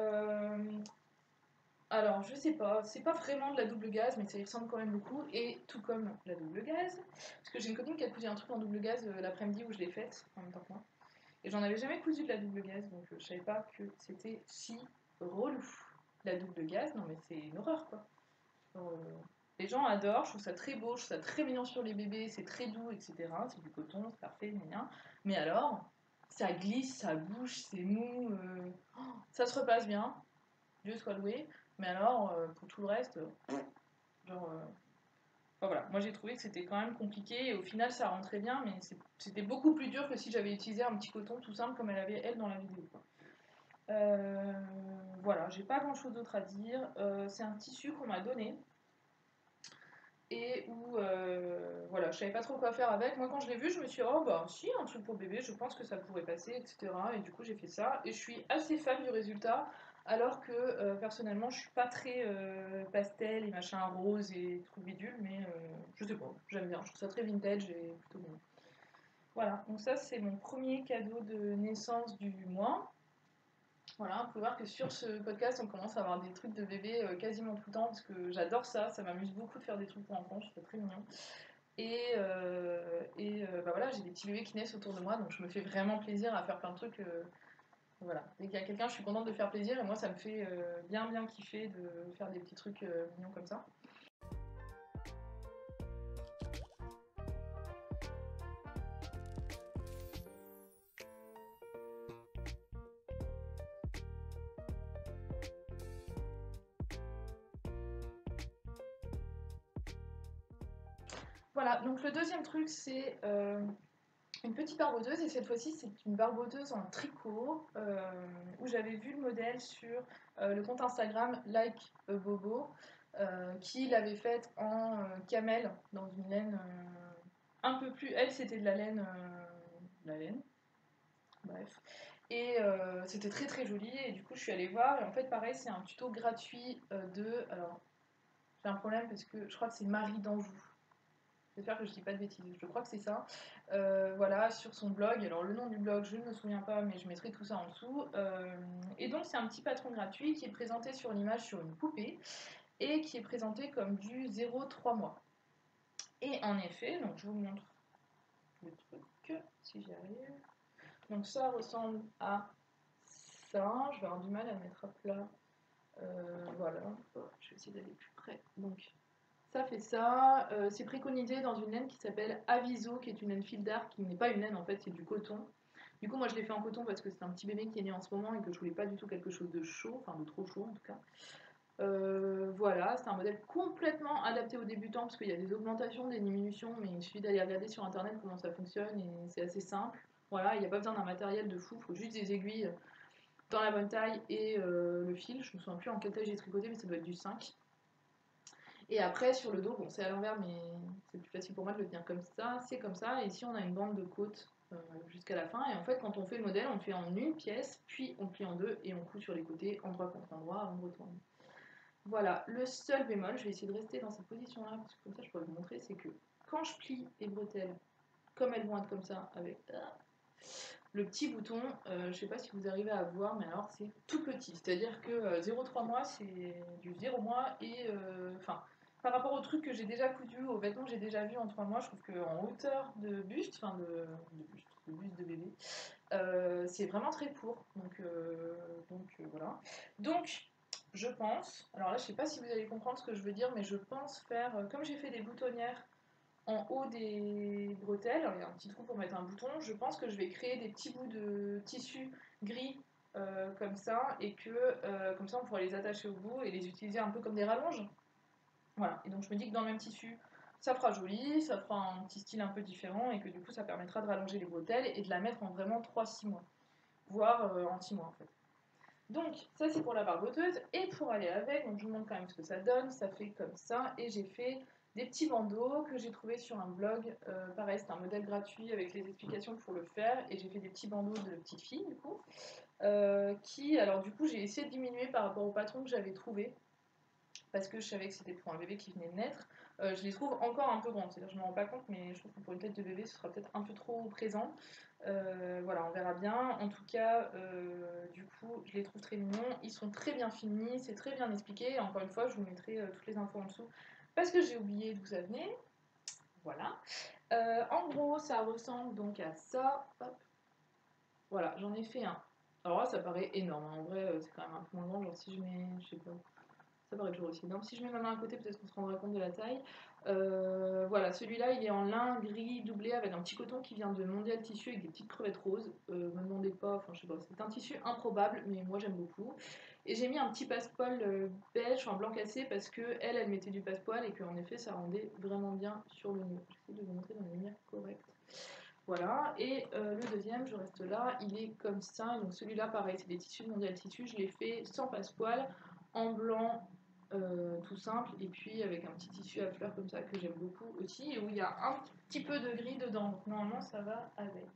Alors, je sais pas, c'est pas vraiment de la double gaze, mais ça y ressemble quand même beaucoup. Et tout comme la double gaze, parce que j'ai une copine qui a cousu un truc en double gaze l'après-midi où je l'ai faite, en même temps que moi. Et j'en avais jamais cousu de la double gaze, donc je savais pas que c'était si relou. La double gaze, non mais c'est une horreur quoi. Genre, les gens adorent, je trouve ça très beau, je trouve ça très mignon sur les bébés, c'est très doux, etc. C'est du coton, c'est parfait, rien. Mais alors, ça glisse, ça bouge, c'est mou, ça se repasse bien, Dieu soit loué. Mais alors, pour tout le reste, genre, enfin, voilà, moi j'ai trouvé que c'était quand même compliqué et au final ça rentrait bien, mais c'était beaucoup plus dur que si j'avais utilisé un petit coton tout simple comme elle avait elle dans la vidéo, quoi. Euh, voilà, j'ai pas grand chose d'autre à dire. C'est un tissu qu'on m'a donné et où voilà, je savais pas trop quoi faire avec. Moi quand je l'ai vu, je me suis dit, oh bah si, un truc pour bébé, je pense que ça pourrait passer, etc. Et du coup j'ai fait ça et je suis assez fan du résultat. Alors que personnellement, je suis pas très pastel et machin rose et trucs bidules, mais je sais pas, j'aime bien, je trouve ça très vintage et plutôt bon. Voilà, donc ça c'est mon premier cadeau de naissance du mois. Voilà, on peut voir que sur ce podcast, on commence à avoir des trucs de bébé quasiment tout le temps parce que j'adore ça, ça m'amuse beaucoup de faire des trucs pour enfants, je trouve ça très mignon. Bah voilà, j'ai des petits bébés qui naissent autour de moi, donc je me fais vraiment plaisir à faire plein de trucs. Voilà, dès qu'il y a quelqu'un, je suis contente de faire plaisir et moi ça me fait bien kiffer de faire des petits trucs mignons comme ça. Voilà, donc le deuxième truc c'est une petite barboteuse et cette fois-ci c'est une barboteuse en tricot où j'avais vu le modèle sur le compte Instagram Like a Bobo qui l'avait faite en camel dans une laine un peu plus. Elle c'était de la laine, bref. Et c'était très très joli et du coup je suis allée voir et en fait pareil c'est un tuto gratuit de. Alors j'ai un problème parce que je crois que c'est Marie d'Anjou. J'espère que je dis pas de bêtises, je crois que c'est ça. Voilà, sur son blog. Alors le nom du blog, je ne me souviens pas, mais je mettrai tout ça en dessous. Et donc c'est un petit patron gratuit qui est présenté sur l'image sur une poupée et qui est présenté comme du 0-3 mois. Et en effet, donc je vous montre le truc, si j'y arrive. Donc ça ressemble à ça. Je vais avoir du mal à le mettre à plat. Voilà, je vais essayer d'aller plus près. Donc ça fait ça. C'est préconisé dans une laine qui s'appelle Aviso, qui est une laine fil d'art, qui n'est pas une laine en fait, c'est du coton. Du coup, moi je l'ai fait en coton parce que c'est un petit bébé qui est né en ce moment et que je voulais pas du tout quelque chose de chaud, enfin de trop chaud en tout cas. Voilà, c'est un modèle complètement adapté aux débutants parce qu'il y a des augmentations, des diminutions, mais il suffit d'aller regarder sur internet comment ça fonctionne et c'est assez simple. Voilà, il n'y a pas besoin d'un matériel de fou, il faut juste des aiguilles dans la bonne taille et le fil. Je me souviens plus en quelle taille j'ai tricoté, mais ça doit être du 5. Et après, sur le dos, bon, c'est à l'envers, mais c'est plus facile pour moi de le tenir comme ça. C'est comme ça. Et ici, on a une bande de côte jusqu'à la fin. Et en fait, quand on fait le modèle, on le fait en une pièce, puis on le plie en deux et on coud sur les côtés, endroit contre endroit, avant de retourner. Voilà, le seul bémol, je vais essayer de rester dans cette position-là, parce que comme ça, je pourrais vous montrer, c'est que quand je plie les bretelles, comme elles vont être comme ça, avec le petit bouton, je sais pas si vous arrivez à voir, mais alors c'est tout petit. C'est-à-dire que 0,3 mois, c'est du 0 mois et enfin, par rapport au truc que j'ai déjà cousu, aux vêtements que j'ai déjà vus en 3 mois, je trouve qu'en hauteur de buste, enfin de buste de bébé, c'est vraiment très court. Donc voilà. Donc je pense, alors là je sais pas si vous allez comprendre ce que je veux dire, mais je pense faire, comme j'ai fait des boutonnières en haut des bretelles, il y a un petit trou pour mettre un bouton. Je pense que je vais créer des petits bouts de tissu gris comme ça et que comme ça on pourra les attacher au bout et les utiliser un peu comme des rallonges. Voilà, et donc je me dis que dans le même tissu, ça fera joli, ça fera un petit style un peu différent et que du coup ça permettra de rallonger les bretelles et de la mettre en vraiment 3-6 mois, voire en 6 mois en fait. Donc ça c'est pour la barboteuse et pour aller avec, donc je vous montre quand même ce que ça donne, ça fait comme ça et j'ai fait des petits bandeaux que j'ai trouvé sur un blog, pareil c'est un modèle gratuit avec les explications pour le faire et j'ai fait des petits bandeaux de petites filles du coup, alors du coup j'ai essayé de diminuer par rapport au patron que j'avais trouvé parce que je savais que c'était pour un bébé qui venait de naître. Je les trouve encore un peu grands, c'est-à-dire je ne me rends pas compte, mais je trouve que pour une tête de bébé, ce sera peut-être un peu trop présent. Voilà, on verra bien. En tout cas, du coup, je les trouve très mignons. Ils sont très bien finis, c'est très bien expliqué. Encore une fois, je vous mettrai toutes les infos en dessous parce que j'ai oublié d'où ça venait. Voilà. En gros, ça ressemble donc à ça. Hop. Voilà, j'en ai fait un. Alors là, ça paraît énorme. En vrai, c'est quand même un peu moins grand. Genre, si je mets, je sais pas, Ça paraît toujours aussi énorme. Si je mets ma main à côté, peut-être qu'on se rendra compte de la taille. Voilà, celui-là, il est en lin gris doublé avec un petit coton qui vient de Mondial Tissu avec des petites crevettes roses. Me demandez pas, enfin je sais pas, c'est un tissu improbable, mais moi j'aime beaucoup. Et j'ai mis un petit passepoil beige, en blanc cassé, parce que elle mettait du passepoil et qu'en effet ça rendait vraiment bien sur le mur. J'essaie de vous montrer dans la lumière correcte. Voilà, et le deuxième, je reste là, il est comme ça. Donc celui-là, pareil, c'est des tissus de Mondial Tissu. Je l'ai fait sans passepoil, en blanc, tout simple, et puis avec un petit tissu à fleurs comme ça que j'aime beaucoup aussi, et où il y a un petit peu de gris dedans. Donc normalement, ça va avec.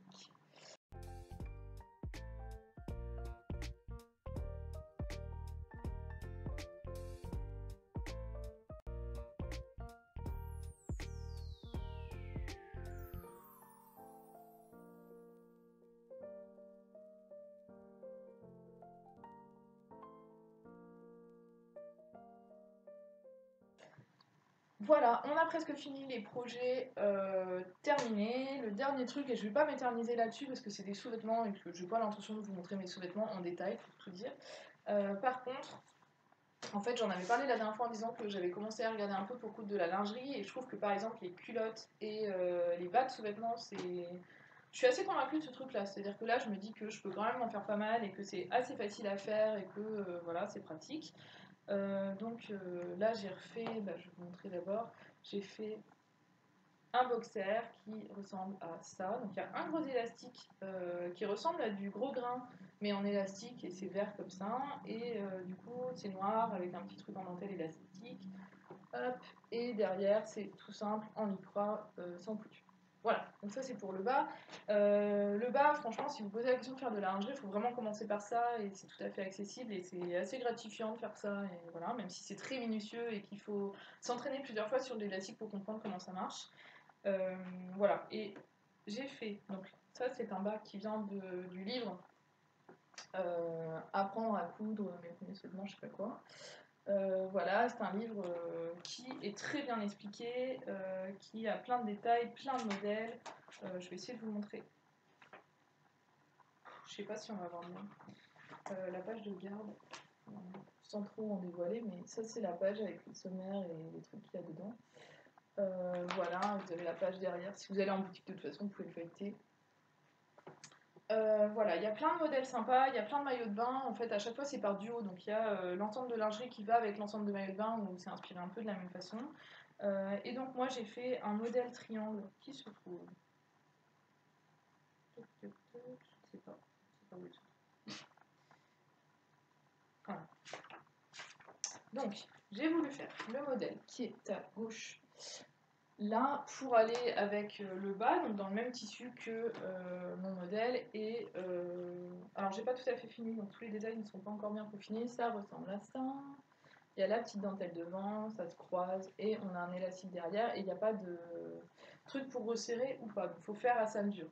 Voilà, on a presque fini les projets terminés. Le dernier truc, et je vais pas m'éterniser là-dessus parce que c'est des sous-vêtements et que je n'ai pas l'intention de vous montrer mes sous-vêtements en détail, pour tout dire. Par contre, en fait, j'en avais parlé la dernière fois en disant que j'avais commencé à regarder un peu pour coudre de la lingerie, et je trouve que par exemple les culottes et les bas de sous-vêtements, c'est... Je suis assez convaincue de ce truc-là, c'est-à-dire que là, je me dis que je peux quand même en faire pas mal et que c'est assez facile à faire et que voilà, c'est pratique. Là j'ai refait, je vais vous montrer d'abord, j'ai fait un boxer qui ressemble à ça. Donc il y a un gros élastique qui ressemble à du gros grain mais en élastique, et c'est vert comme ça, et du coup c'est noir avec un petit truc en dentelle élastique. Hop, et derrière c'est tout simple en lycra sans couture. Voilà, donc ça c'est pour le bas. Le bas, franchement, si vous posez la question de faire de la lingerie, il faut vraiment commencer par ça, et c'est tout à fait accessible, et c'est assez gratifiant de faire ça, et voilà, même si c'est très minutieux et qu'il faut s'entraîner plusieurs fois sur l'élastique pour comprendre comment ça marche. Voilà, et j'ai fait, donc ça c'est un bas qui vient du livre Apprendre à coudre, mes premiers seulement, je sais pas quoi. Voilà, c'est un livre qui est très bien expliqué, qui a plein de détails, plein de modèles. Je vais essayer de vous montrer. Je sais pas si on va voir bien. La page de garde, sans trop en dévoiler, mais ça c'est la page avec le sommaire et les trucs qu'il y a dedans. Voilà, vous avez la page derrière. Si vous allez en boutique, de toute façon, vous pouvez le feuilleter. Voilà, il y a plein de modèles sympas, il y a plein de maillots de bain. En fait, à chaque fois, c'est par duo. Donc, il y a l'ensemble de lingerie qui va avec l'ensemble de maillots de bain, où c'est inspiré un peu de la même façon. Et donc, moi, j'ai fait un modèle triangle qui se trouve. Je ne sais pas. Je sais pas où il se trouve. Voilà. Donc, j'ai voulu faire le modèle qui est à gauche là pour aller avec le bas, donc dans le même tissu que mon modèle. Et alors j'ai pas tout à fait fini, donc tous les détails ne sont pas encore bien peaufinés. Ça ressemble à ça. Il y a la petite dentelle devant, ça se croise, et on a un élastique derrière, et il n'y a pas de truc pour resserrer ou pas. Il faut faire à sa mesure.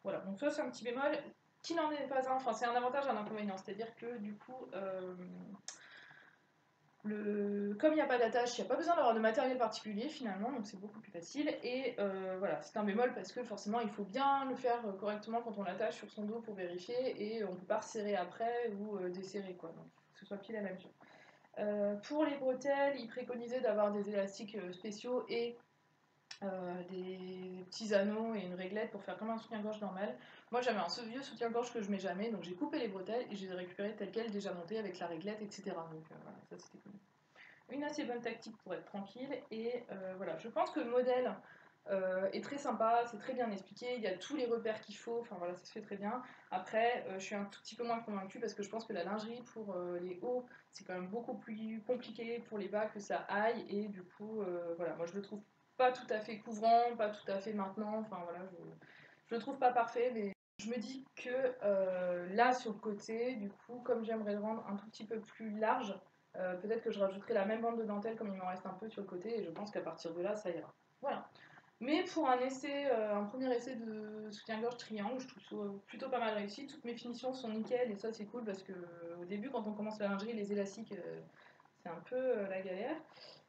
Voilà, donc ça c'est un petit bémol qui n'en est pas un. Enfin, c'est un avantage et un inconvénient, c'est-à-dire que du coup comme il n'y a pas d'attache, il n'y a pas besoin d'avoir de matériel particulier finalement, donc c'est beaucoup plus facile. Et voilà, c'est un bémol parce que forcément il faut bien le faire correctement quand on l'attache sur son dos pour vérifier, et on ne peut pas resserrer après ou desserrer quoi, donc il faut que ce soit pile à la mesure. Pour les bretelles, il préconisait d'avoir des élastiques spéciaux et des petits anneaux et une réglette pour faire comme un soutien-gorge normal. Moi j'avais un vieux soutien-gorge que je mets jamais, donc j'ai coupé les bretelles et je les ai récupérées telles quelles, déjà montées avec la réglette, etc. Donc voilà, ça c'était cool. Une assez bonne tactique pour être tranquille, et voilà, je pense que le modèle est très sympa, c'est très bien expliqué, il y a tous les repères qu'il faut, enfin voilà, ça se fait très bien. Après, je suis un tout petit peu moins convaincue parce que je pense que la lingerie pour les hauts, c'est quand même beaucoup plus compliqué pour les bas que ça aille, et du coup, voilà, moi je le trouve pas tout à fait couvrant, pas tout à fait maintenant, enfin voilà, je le trouve pas parfait, mais je me dis que là sur le côté, du coup, comme j'aimerais le rendre un tout petit peu plus large, peut-être que je rajouterai la même bande de dentelle comme il m'en reste un peu sur le côté, et je pense qu'à partir de là, ça ira. Voilà. Mais pour un essai, un premier essai de soutien-gorge triangle, je trouve ça plutôt pas mal réussi. Toutes mes finitions sont nickel, et ça c'est cool parce que au début, quand on commence la lingerie, les élastiques, c'est un peu la galère.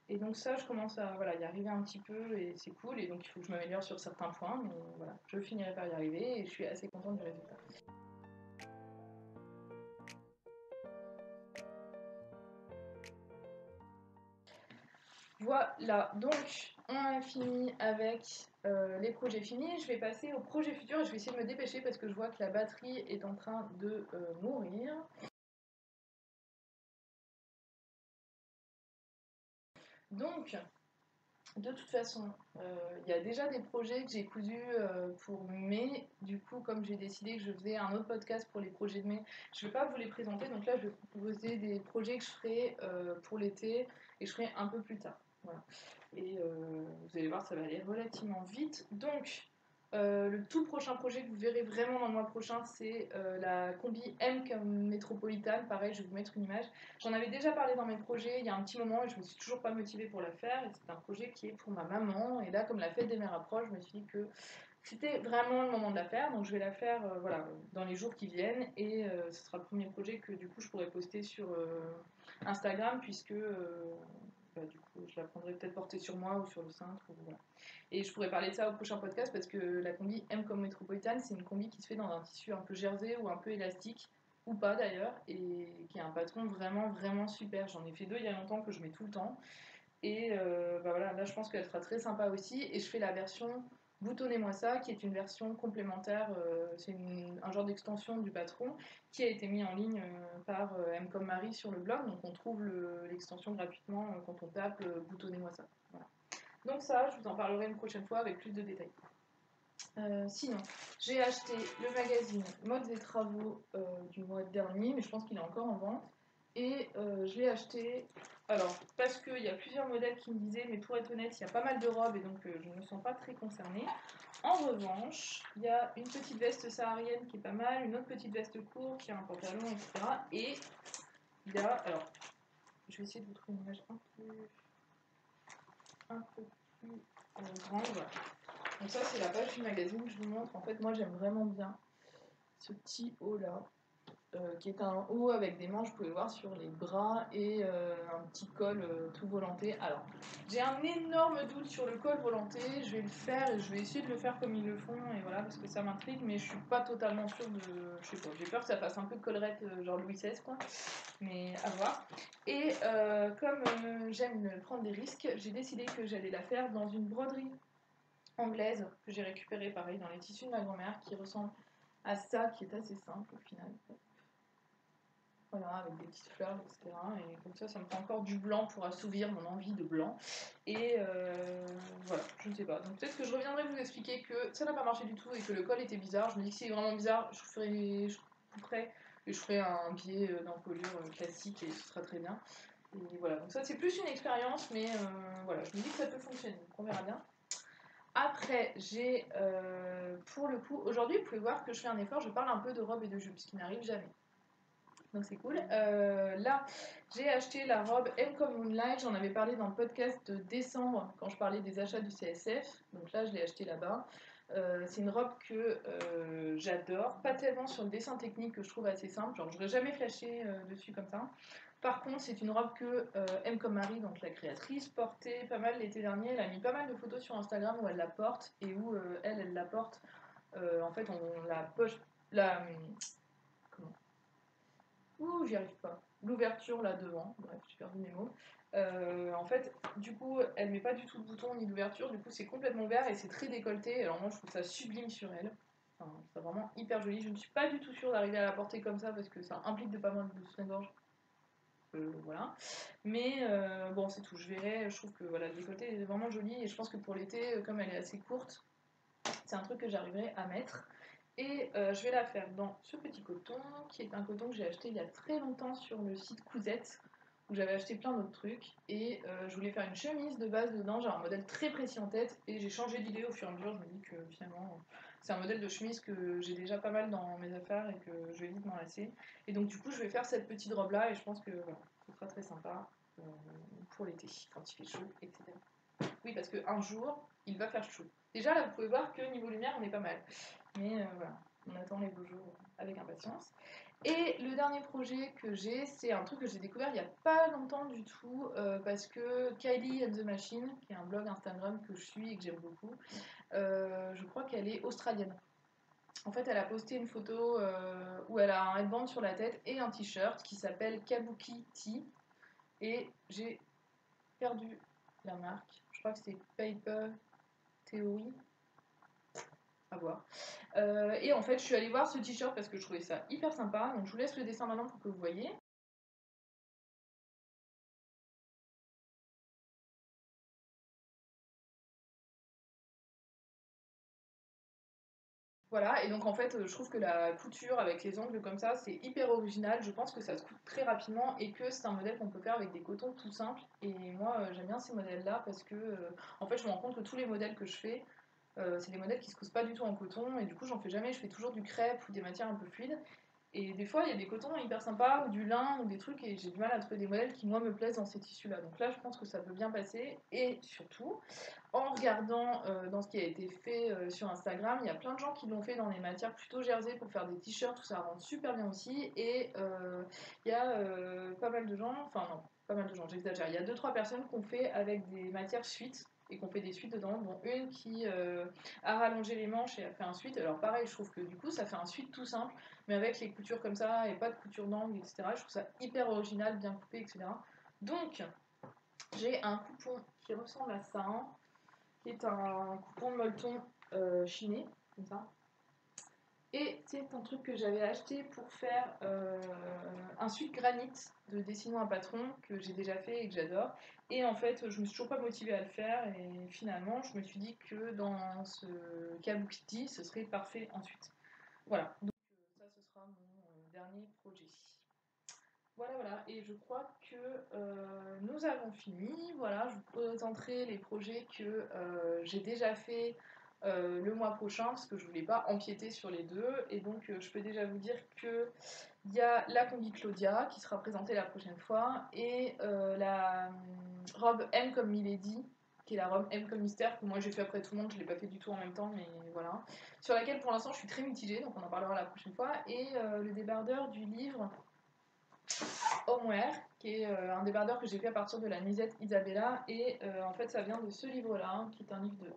Et donc ça, je commence à voilà, y arriver un petit peu, et c'est cool. Et donc il faut que je m'améliore sur certains points, mais voilà, je finirai par y arriver et je suis assez contente du résultat. Voilà, donc on a fini avec les projets finis. Je vais passer aux projets futurs et je vais essayer de me dépêcher parce que je vois que la batterie est en train de mourir. Donc, de toute façon, il y a déjà des projets que j'ai cousus pour mai. Du coup, comme j'ai décidé que je faisais un autre podcast pour les projets de mai, je ne vais pas vous les présenter. Donc là, je vais vous proposer des projets que je ferai pour l'été et je ferai un peu plus tard. Voilà. Et vous allez voir, ça va aller relativement vite. Donc, le tout prochain projet que vous verrez vraiment dans le mois prochain, c'est la combi M comme métropolitane. Pareil, je vais vous mettre une image. J'en avais déjà parlé dans mes projets il y a un petit moment et je me suis toujours pas motivée pour la faire. Et c'est un projet qui est pour ma maman. Et là, comme la fête des mères approche, je me suis dit que c'était vraiment le moment de la faire. Donc, je vais la faire voilà, dans les jours qui viennent. Et ce sera le premier projet que du coup, je pourrai poster sur Instagram puisque du coup, je la prendrai peut-être portée sur moi ou sur le cintre. Voilà. Et je pourrais parler de ça au prochain podcast parce que la combi M comme métropolitane, c'est une combi qui se fait dans un tissu un peu jersey ou un peu élastique, ou pas d'ailleurs, et qui a un patron vraiment vraiment super. J'en ai fait deux il y a longtemps que je mets tout le temps. Et voilà, là je pense qu'elle sera très sympa aussi. Et je fais la version Boutonnez-moi ça, qui est une version complémentaire, c'est un genre d'extension du patron qui a été mis en ligne par M comme Marie sur le blog. Donc on trouve l'extension gratuitement quand on tape Boutonnez-moi ça. Voilà. Donc ça, je vous en parlerai une prochaine fois avec plus de détails. Sinon, j'ai acheté le magazine Modes et Travaux du mois dernier, mais je pense qu'il est encore en vente. Et je l'ai acheté, alors, parce qu'il y a plusieurs modèles qui me disaient, mais pour être honnête, il y a pas mal de robes et donc je ne me sens pas très concernée. En revanche, il y a une petite veste saharienne qui est pas mal, une autre petite veste courte qui a un pantalon, etc. Et il y a, alors, je vais essayer de vous trouver une image un peu plus grande. Voilà. Donc ça c'est la page du magazine que je vous montre. En fait moi j'aime vraiment bien ce petit haut là, qui est un haut avec des manches, vous pouvez voir sur les bras et un petit col tout volanté. Alors j'ai un énorme doute sur le col volanté, je vais le faire et je vais essayer de le faire comme ils le font et voilà parce que ça m'intrigue mais je suis pas totalement sûre de... Je sais pas, j'ai peur que ça fasse un peu de collerette genre Louis XVI quoi, mais à voir. Et comme j'aime prendre des risques, j'ai décidé que j'allais la faire dans une broderie anglaise que j'ai récupérée pareil dans les tissus de ma grand-mère qui ressemble à ça qui est assez simple au final. Voilà, avec des petites fleurs, etc. Et comme ça me fait encore du blanc pour assouvir mon envie de blanc. Et voilà, je ne sais pas. Donc peut-être que je reviendrai vous expliquer que ça n'a pas marché du tout et que le col était bizarre. Je me dis que c'est vraiment bizarre, je couperai et je ferai un biais d'encolure classique et ce sera très bien. Et voilà, donc ça c'est plus une expérience, mais voilà, je me dis que ça peut fonctionner, donc on verra bien. Après, j'ai pour le coup, aujourd'hui, vous pouvez voir que je fais un effort, je parle un peu de robe et de jupe, ce qui n'arrive jamais. Donc c'est cool. Là, j'ai acheté la robe M comme Moonlight, j'en avais parlé dans le podcast de décembre quand je parlais des achats du CSF. Donc là, je l'ai acheté là-bas. C'est une robe que j'adore, pas tellement sur le dessin technique que je trouve assez simple, genre j'aurais jamais flashé dessus comme ça. Par contre, c'est une robe que M comme Marie, donc la créatrice, portait pas mal l'été dernier. Elle a mis pas mal de photos sur Instagram où elle la porte et où elle la porte. En fait, on la poche, la comment ouh, j'y arrive pas. L'ouverture là devant. Bref, j'ai perdu mes mots. En fait, du coup, elle met pas du tout de bouton ni d'ouverture. Du coup, c'est complètement ouvert et c'est très décolleté. Alors moi, je trouve ça sublime sur elle. Enfin, c'est vraiment hyper joli. Je ne suis pas du tout sûre d'arriver à la porter comme ça parce que ça implique de pas mal de soutien-gorge. Voilà. Mais bon, c'est tout. Je verrai. Je trouve que voilà, le décolleté est vraiment joli et je pense que pour l'été, comme elle est assez courte, c'est un truc que j'arriverai à mettre. Et je vais la faire dans ce petit coton, qui est un coton que j'ai acheté il y a très longtemps sur le site Cousette, où j'avais acheté plein d'autres trucs. Et je voulais faire une chemise de base dedans, j'ai un modèle très précis en tête, et j'ai changé d'idée au fur et à mesure. Je me dis que finalement, c'est un modèle de chemise que j'ai déjà pas mal dans mes affaires et que je vais vite m'en lasser. Et donc du coup, je vais faire cette petite robe là, et je pense que voilà, ce sera très sympa euh, pour l'été, quand il fait chaud, etc. Oui, parce qu'un jour, il va faire chaud. Déjà, là, vous pouvez voir que niveau lumière, on est pas mal. Mais voilà, on attend les beaux jours avec impatience. Et le dernier projet que j'ai, c'est un truc que j'ai découvert il n'y a pas longtemps du tout, parce que Kylie and the Machine, qui est un blog Instagram que je suis et que j'aime beaucoup, je crois qu'elle est australienne. En fait, elle a posté une photo où elle a un headband sur la tête et un t-shirt qui s'appelle Kabuki Tea. Et j'ai perdu la marque. Je crois que c'est Paper Theory. À voir. Et en fait, je suis allée voir ce t-shirt parce que je trouvais ça hyper sympa. Donc, je vous laisse le dessin maintenant pour que vous voyez. Voilà, et donc en fait, je trouve que la couture avec les ongles comme ça, c'est hyper original. Je pense que ça se coupe très rapidement et que c'est un modèle qu'on peut faire avec des cotons tout simples. Et moi, j'aime bien ces modèles-là parce que, en fait, je me rends compte que tous les modèles que je fais, c'est des modèles qui se cousent pas du tout en coton et du coup, j'en fais jamais. Je fais toujours du crêpe ou des matières un peu fluides. Et des fois, il y a des cotons hyper sympas, ou du lin, ou des trucs, et j'ai du mal à trouver des modèles qui, moi, me plaisent dans ces tissus-là. Donc là, je pense que ça peut bien passer. Et surtout, en regardant dans ce qui a été fait sur Instagram, il y a plein de gens qui l'ont fait dans des matières plutôt jersey pour faire des t-shirts, tout ça rend super bien aussi. Et il y a pas mal de gens, enfin non, pas mal de gens, j'exagère, il y a 2-3 personnes qui ont fait avec des matières suites et qu'on fait des suites dedans, dont une qui a rallongé les manches et a fait un suite. Alors pareil, je trouve que du coup ça fait un suite tout simple, mais avec les coutures comme ça et pas de couture d'angle, etc. Je trouve ça hyper original, bien coupé, etc. Donc j'ai un coupon qui ressemble à ça, hein, qui est un coupon de molleton chiné, comme ça. Et c'est un truc que j'avais acheté pour faire un suite granit de Dessinons un patron que j'ai déjà fait et que j'adore. Et en fait, je me suis toujours pas motivée à le faire et finalement, je me suis dit que dans ce kabuki, ce serait parfait ensuite. Voilà, donc ça, ce sera mon dernier projet. Voilà, voilà, et je crois que nous avons fini. Voilà, je vous présenterai les projets que j'ai déjà fait le mois prochain parce que je voulais pas empiéter sur les deux. Et donc, je peux déjà vous dire que il y a la combi Claudia qui sera présentée la prochaine fois et la robe M comme Milady qui est la robe M comme Mystère que moi j'ai fait après tout le monde, je l'ai pas fait du tout en même temps, mais voilà. Sur laquelle pour l'instant je suis très mitigée, donc on en parlera la prochaine fois. Et le débardeur du livre Homeware, qui est un débardeur que j'ai fait à partir de la nuisette Isabella, et en fait ça vient de ce livre-là, hein, qui est un livre de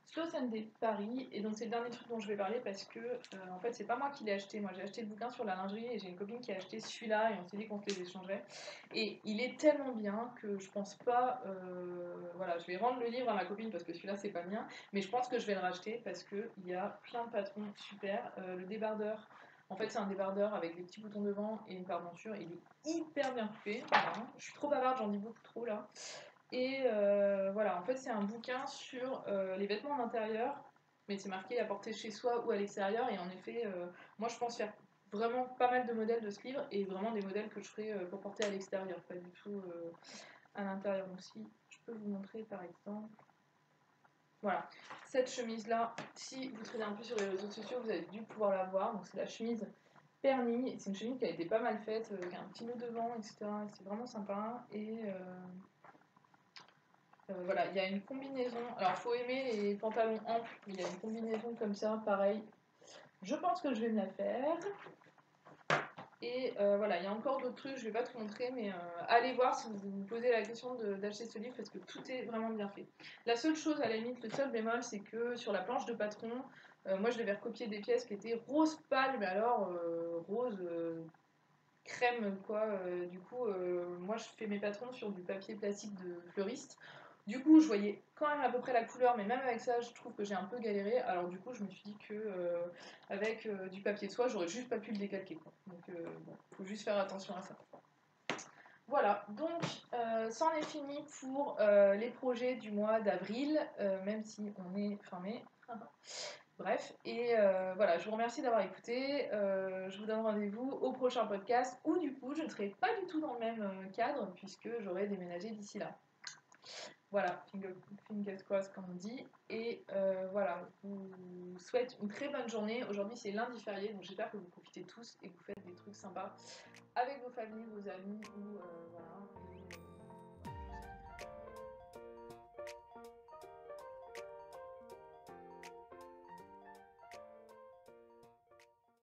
Slow Sunday Paris, et donc c'est le dernier truc dont je vais parler parce que en fait c'est pas moi qui l'ai acheté, moi j'ai acheté le bouquin sur la lingerie et j'ai une copine qui a acheté celui-là et on s'est dit qu'on se les échangeait, et il est tellement bien que je pense pas, voilà, je vais rendre le livre à ma copine parce que celui-là c'est pas mien, mais je pense que je vais le racheter parce qu'il y a plein de patrons super. Le débardeur, en fait, c'est un débardeur avec des petits boutons devant et une paire-denture. Il est hyper bien coupé. Voilà. Je suis trop bavarde, j'en dis beaucoup trop là. Et voilà, en fait, c'est un bouquin sur les vêtements d'intérieur, mais c'est marqué à porter chez soi ou à l'extérieur. Et en effet, moi, je pense faire vraiment pas mal de modèles de ce livre et vraiment des modèles que je ferai pour porter à l'extérieur, pas du tout à l'intérieur. Donc, si je peux vous montrer par exemple. Voilà, cette chemise-là, si vous traînez un peu sur les réseaux sociaux, vous avez dû pouvoir la voir. Donc, c'est la chemise Pernie. C'est une chemise qui a été pas mal faite, qui a un petit nœud devant, etc. C'est vraiment sympa. Et voilà, il y a une combinaison. Alors, faut aimer les pantalons amples, mais il y a une combinaison comme ça, pareil. Je pense que je vais me la faire. Et voilà, il y a encore d'autres trucs, je vais pas tout montrer, mais allez voir si vous vous posez la question d'acheter ce livre parce que tout est vraiment bien fait. La seule chose, à la limite, le seul bémol, c'est que sur la planche de patron, moi je devais recopier des pièces qui étaient rose pâle, mais alors rose crème quoi. Du coup, moi je fais mes patrons sur du papier plastique de fleuriste. Du coup, je voyais quand même à peu près la couleur, mais même avec ça, je trouve que j'ai un peu galéré. Alors du coup, je me suis dit que avec du papier de soie, j'aurais juste pas pu le décalquer, quoi. Donc, bon, faut juste faire attention à ça. Voilà, donc c'en est fini pour les projets du mois d'avril, même si on est fin mai. Bref, et voilà, je vous remercie d'avoir écouté. Je vous donne rendez-vous au prochain podcast où du coup, je ne serai pas du tout dans le même cadre puisque j'aurai déménagé d'ici là. Voilà, fingers crossed comme on dit. Et voilà, je vous souhaite une très bonne journée. Aujourd'hui c'est lundi férié, donc j'espère que vous profitez tous et que vous faites des trucs sympas avec vos familles, vos amis ou voilà.